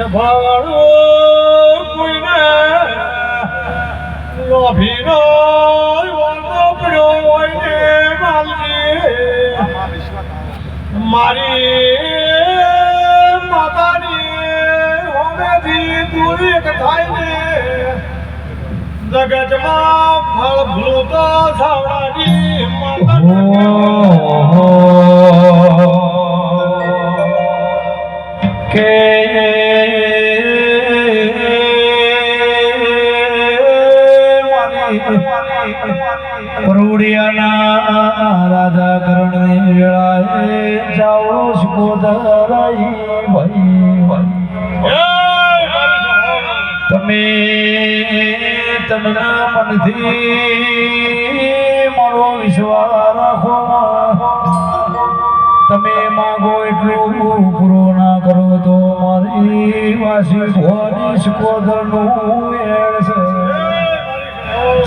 ભાડો કોઈને લોભીનો વાંધો પડ્યો હોય ને માલજી મારી માતાની હોમેથી દૂરી એક થાય ને જગતમાં ફળ ભૂલું તો સાવડાની માતા કે પરુડિયાના રાજા કરણની વેળાએ જાવળો શિકોદરાઈ ભાઈ તમે તમના મનથી મારો વિશ્વાસ રાખો તમે માગો એટલું પૂરો ના કરો તો મારી વાસી ભવાની શિકોદરનું એળ છે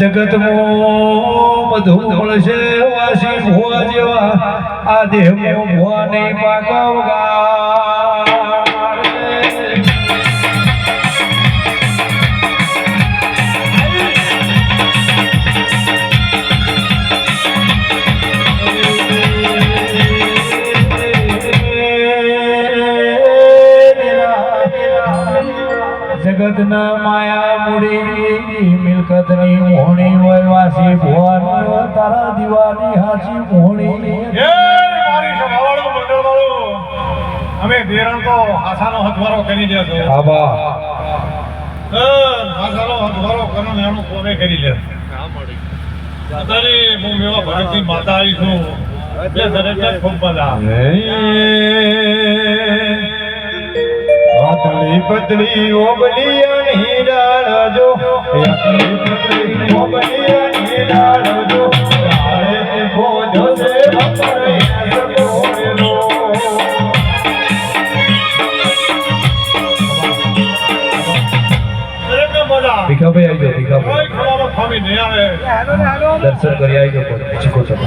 જગતમાં બધું મળશે વાસી ભુવા જેવા આ દેહમાં ભુવા નહીં પાકવગા જગતના માયા મૂડી મિલકતની મોહણી હોય વાસી ભુવાન તારા દીવાની હાચી મોહણી મારી સભાવાળો મંડળવાળો અમે બેરણ તો આશાનો હથવારો કરી દેજો આબા આશાનો હથવારો કરો ને એનું કોમે કરી લે અત્યારે હું મેવા ભગતની માતા આવી છું બે દરેક ખૂબ બધા આતળી પતળી ઓબલિયાની ડાળજો આતળી પતળી ઓબલિયાની ડાળજો ડાળે ભોજો સે ભપરે સકોરેલો ભીખાભાઈ આવી જાઓ ભીખાભાઈ ખવામાં ખામી નહીં આવે દર્શન કરી આવી જાઓ પછી કોચો